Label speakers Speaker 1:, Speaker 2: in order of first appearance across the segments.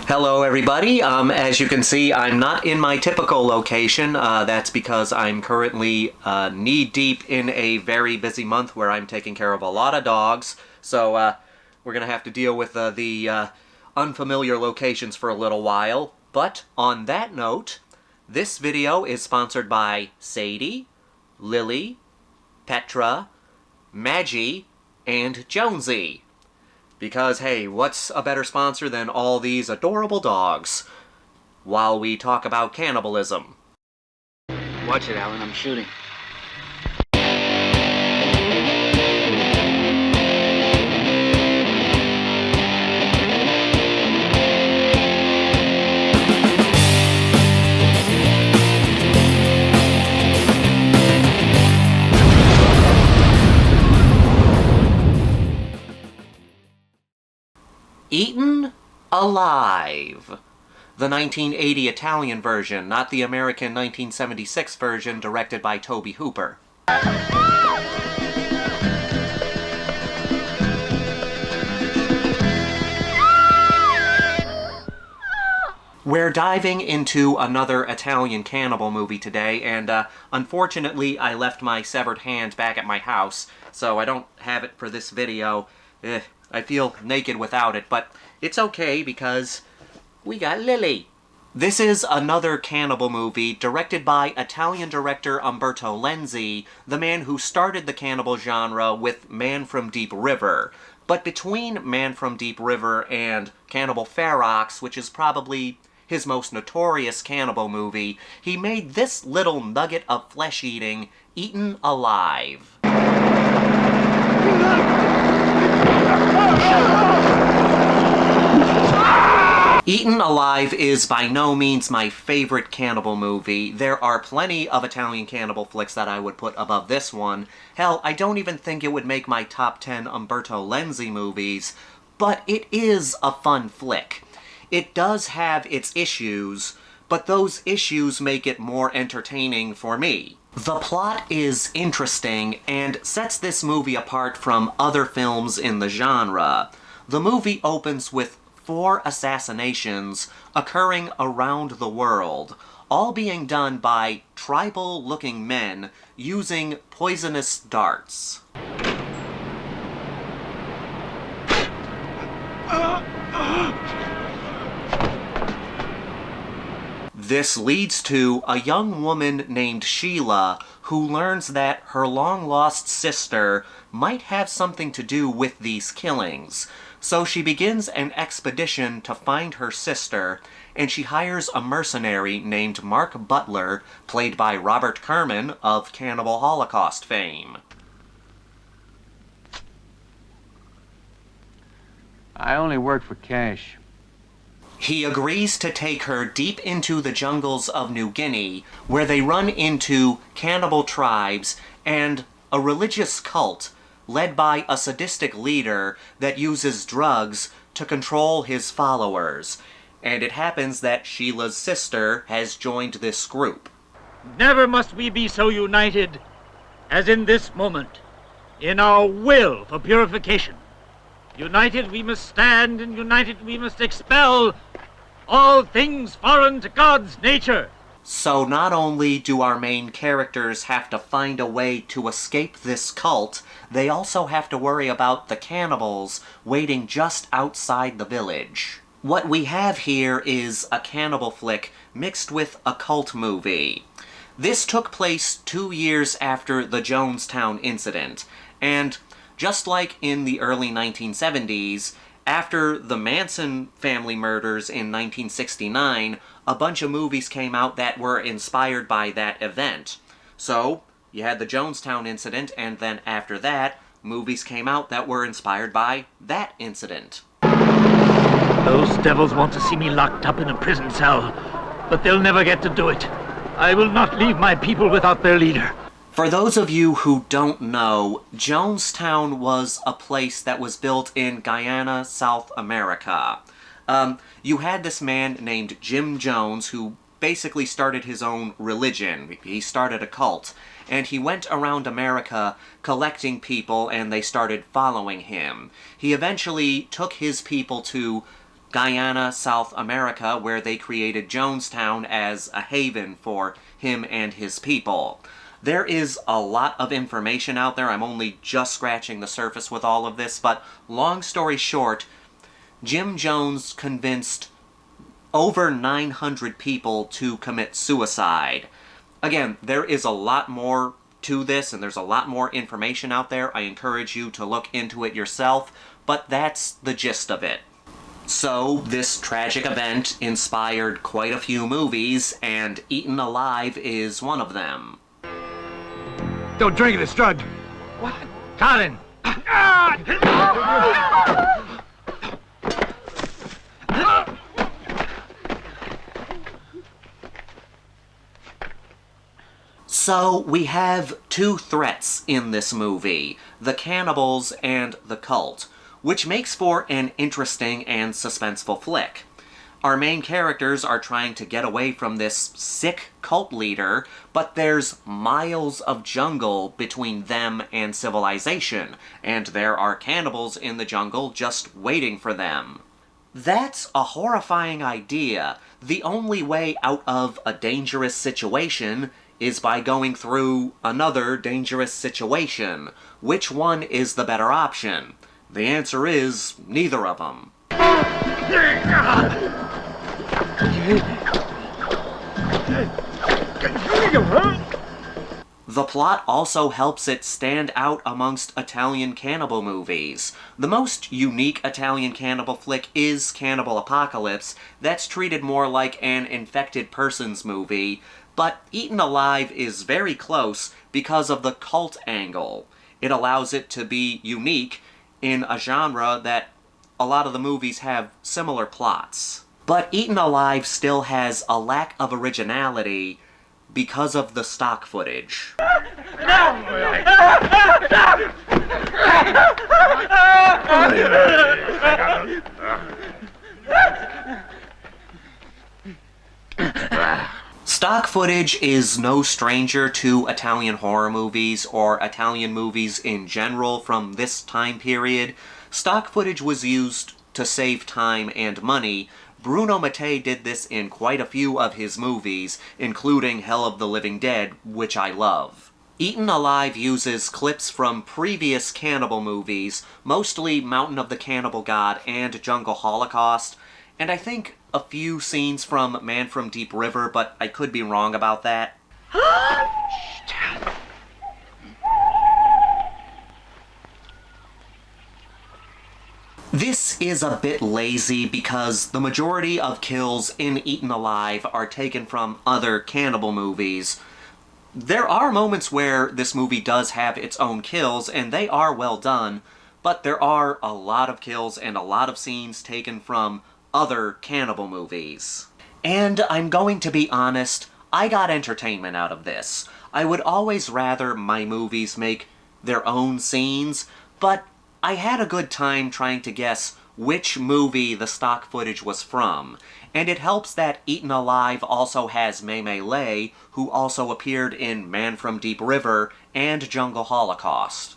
Speaker 1: Hello everybody, as you can see I'm not in my typical location. That's because I'm currently knee-deep in a very busy month where I'm taking care of a lot of dogs. So we're gonna have to deal with the unfamiliar locations for a little while. But on that note, this video is sponsored by Sadie, Lily, Petra, Maggie, and Jonesy. Because, hey, what's a better sponsor than all these adorable dogs? While we talk about cannibalism.
Speaker 2: Watch it, Alan. I'm shooting.
Speaker 1: Eaten Alive. The 1980 Italian version, not the American 1976 version directed by Tobe Hooper. We're diving into another Italian cannibal movie today, and unfortunately I left my severed hand back at my house, so I don't have it for this video. I feel naked without it, but it's okay because we got Lily. This is another cannibal movie directed by Italian director Umberto Lenzi, the man who started the cannibal genre with Man from Deep River. But between Man from Deep River and Cannibal Ferox, which is probably his most notorious cannibal movie, he made this little nugget of flesh-eating, Eaten Alive. Eaten Alive is by no means my favorite cannibal movie. There are plenty of Italian cannibal flicks that I would put above this one. Hell, I don't even think it would make my top 10 Umberto Lenzi movies, but it is a fun flick. It does have its issues, but those issues make it more entertaining for me. The plot is interesting and sets this movie apart from other films in the genre. The movie opens with 4 assassinations occurring around the world, all being done by tribal-looking men using poisonous darts. This leads to a young woman named Sheila who learns that her long-lost sister might have something to do with these killings. So she begins an expedition to find her sister, and she hires a mercenary named Mark Butler, played by Robert Kerman of Cannibal Holocaust fame.
Speaker 2: I only work for cash.
Speaker 1: He agrees to take her deep into the jungles of New Guinea, where they run into cannibal tribes and a religious cult led by a sadistic leader that uses drugs to control his followers. And it happens that Sheila's sister has joined this group.
Speaker 3: Never must we be so united as in this moment, in our will for purification. United we must stand, and united we must expel all things foreign to God's nature.
Speaker 1: So not only do our main characters have to find a way to escape this cult, they also have to worry about the cannibals waiting just outside the village. What we have here is a cannibal flick mixed with a cult movie. This took place 2 years after the Jonestown incident, and just like in the early 1970s, after the Manson family murders in 1969, a bunch of movies came out that were inspired by that event. So, you had the Jonestown incident, and then after that, movies came out that were inspired by that incident.
Speaker 3: Those devils want to see me locked up in a prison cell, but they'll never get to do it. I will not leave my people without their leader.
Speaker 1: For those of you who don't know, Jonestown was a place that was built in Guyana, South America. You had this man named Jim Jones who basically started his own religion. He started a cult. And he went around America collecting people and they started following him. He eventually took his people to Guyana, South America, where they created Jonestown as a haven for him and his people. There is a lot of information out there. I'm only just scratching the surface with all of this, but long story short, Jim Jones convinced over 900 people to commit suicide. Again, there is a lot more to this, and there's a lot more information out there. I encourage you to look into it yourself, but that's the gist of it. So, this tragic event inspired quite a few movies, and Eaten Alive is one of them.
Speaker 3: Don't drink it, it's drugged. What? Colin!
Speaker 1: So, we have two threats in this movie, the cannibals and the cult, which makes for an interesting and suspenseful flick. Our main characters are trying to get away from this sick cult leader, but there's miles of jungle between them and civilization, and there are cannibals in the jungle just waiting for them. That's a horrifying idea. The only way out of a dangerous situation is by going through another dangerous situation. Which one is the better option? The answer is neither of them. The plot also helps it stand out amongst Italian cannibal movies. The most unique Italian cannibal flick is Cannibal Apocalypse. That's treated more like an infected persons movie, but Eaten Alive is very close because of the cult angle. It allows it to be unique in a genre that a lot of the movies have similar plots. But Eaten Alive still has a lack of originality because of the stock footage. Stock footage is no stranger to Italian horror movies or Italian movies in general from this time period. Stock footage was used to save time and money. Bruno Mattei did this in quite a few of his movies, including Hell of the Living Dead, which I love. Eaten Alive uses clips from previous cannibal movies, mostly Mountain of the Cannibal God and Jungle Holocaust, and I think a few scenes from Man from Deep River, but I could be wrong about that. This is a bit lazy because the majority of kills in Eaten Alive are taken from other cannibal movies. There are moments where this movie does have its own kills, and they are well done, but there are a lot of kills and a lot of scenes taken from other cannibal movies. And I'm going to be honest, I got entertainment out of this. I would always rather my movies make their own scenes, but I had a good time trying to guess which movie the stock footage was from, and it helps that Eaten Alive also has Mei Lei, who also appeared in Man from Deep River and Jungle Holocaust.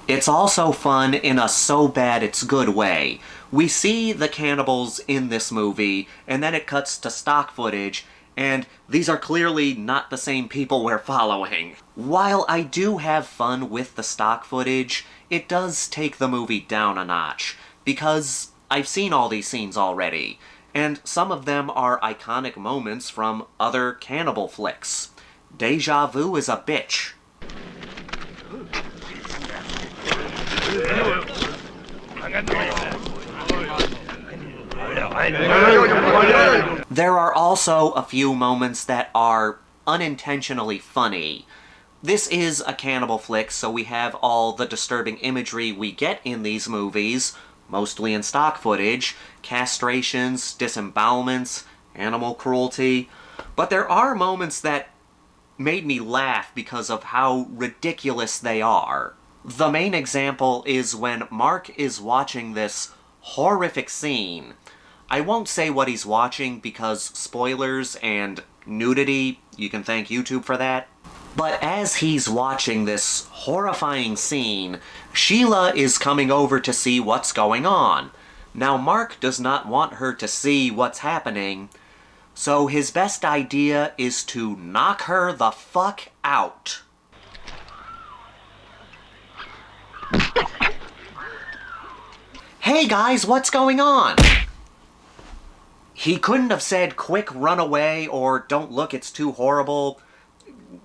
Speaker 1: It's also fun in a so-bad-it's-good way. We see the cannibals in this movie, and then it cuts to stock footage, and these are clearly not the same people we're following. While I do have fun with the stock footage, it does take the movie down a notch, because I've seen all these scenes already, and some of them are iconic moments from other cannibal flicks. Deja vu is a bitch. There are also a few moments that are unintentionally funny. This is a cannibal flick, so we have all the disturbing imagery we get in these movies, mostly in stock footage, castrations, disembowelments, animal cruelty, but there are moments that made me laugh because of how ridiculous they are. The main example is when Mark is watching this horrific scene. I won't say what he's watching because spoilers and nudity, you can thank YouTube for that. But as he's watching this horrifying scene, Sheila is coming over to see what's going on. Now, Mark does not want her to see what's happening, so his best idea is to knock her the fuck out. Hey guys, what's going on? He couldn't have said, quick, run away, or don't look, it's too horrible.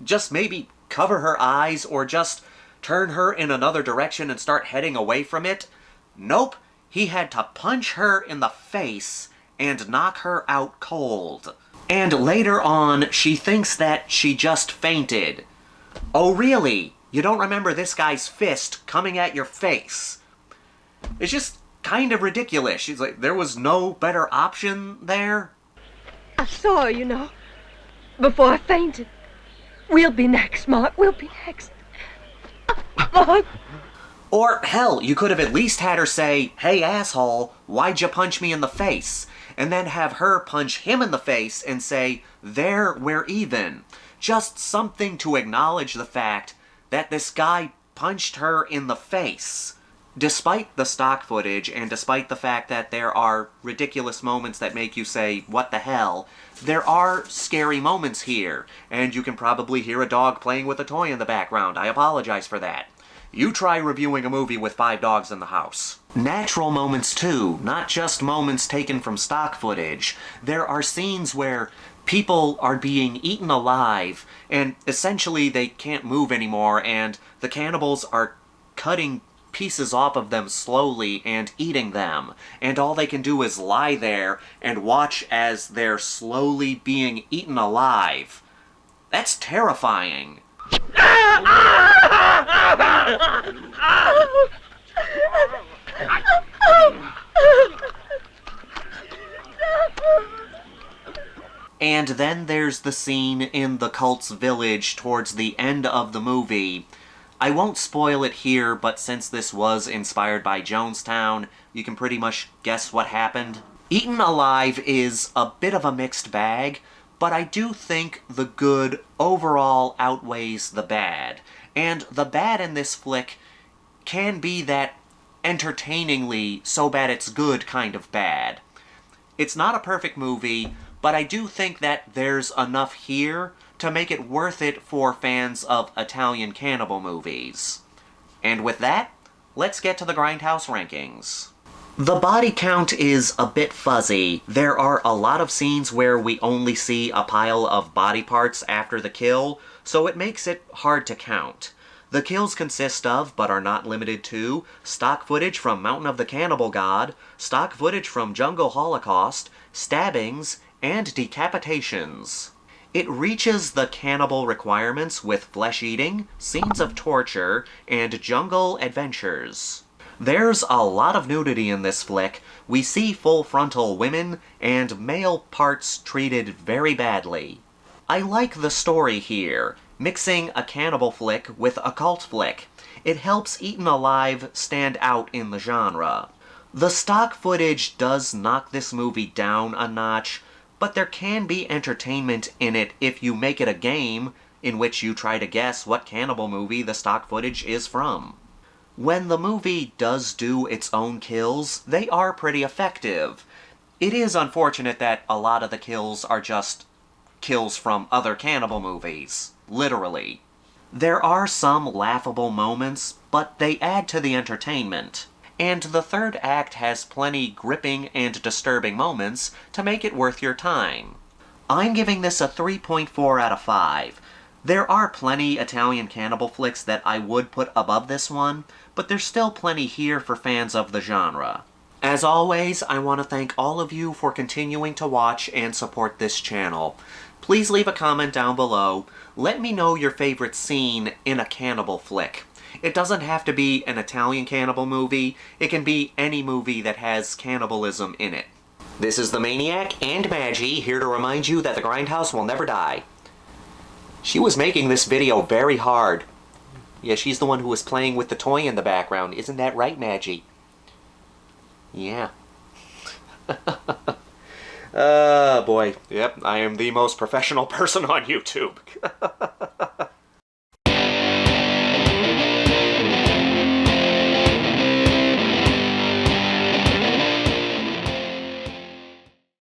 Speaker 1: Just maybe cover her eyes, or just turn her in another direction and start heading away from it. Nope, he had to punch her in the face and knock her out cold. And later on, she thinks that she just fainted. Oh really? You don't remember this guy's fist coming at your face? It's just kind of ridiculous. She's like, there was no better option there?
Speaker 4: I saw her, you know, before I fainted. We'll be next, Mark. We'll be next. Mark.
Speaker 1: Or, hell, you could have at least had her say, hey asshole, why'd you punch me in the face? And then have her punch him in the face and say, there, we're even. Just something to acknowledge the fact that this guy punched her in the face. Despite the stock footage, and despite the fact that there are ridiculous moments that make you say, what the hell, there are scary moments here, and you can probably hear a dog playing with a toy in the background. I apologize for that. You try reviewing a movie with 5 dogs in the house. Natural moments too, not just moments taken from stock footage. There are scenes where people are being eaten alive, and essentially they can't move anymore, and the cannibals are cutting pieces off of them slowly and eating them, and all they can do is lie there and watch as they're slowly being eaten alive. That's terrifying. And then there's the scene in the cult's village towards the end of the movie. I won't spoil it here, but since this was inspired by Jonestown, you can pretty much guess what happened. Eaten Alive is a bit of a mixed bag, but I do think the good overall outweighs the bad. And the bad in this flick can be that entertainingly so bad it's good kind of bad. It's not a perfect movie, but I do think that there's enough here to make it worth it for fans of Italian cannibal movies. And with that, let's get to the Grindhouse rankings. The body count is a bit fuzzy. There are a lot of scenes where we only see a pile of body parts after the kill, so it makes it hard to count. The kills consist of, but are not limited to, stock footage from Mountain of the Cannibal God, stock footage from Jungle Holocaust, stabbings, and decapitations. It reaches the cannibal requirements with flesh eating, scenes of torture, and jungle adventures. There's a lot of nudity in this flick. We see full frontal women, and male parts treated very badly. I like the story here, mixing a cannibal flick with a cult flick. It helps Eaten Alive stand out in the genre. The stock footage does knock this movie down a notch, but there can be entertainment in it if you make it a game in which you try to guess what cannibal movie the stock footage is from. When the movie does do its own kills, they are pretty effective. It is unfortunate that a lot of the kills are just kills from other cannibal movies, literally. There are some laughable moments, but they add to the entertainment. And the third act has plenty gripping and disturbing moments to make it worth your time. I'm giving this a 3.4 out of 5. There are plenty Italian cannibal flicks that I would put above this one, but there's still plenty here for fans of the genre. As always, I want to thank all of you for continuing to watch and support this channel. Please leave a comment down below. Let me know your favorite scene in a cannibal flick. It doesn't have to be an Italian cannibal movie, it can be any movie that has cannibalism in it. This is the Maniac and Maggie, here to remind you that the Grindhouse will never die. She was making this video very hard. Yeah, she's the one who was playing with the toy in the background. Isn't that right, Maggie? Yeah. Boy. Yep, I am the most professional person on YouTube.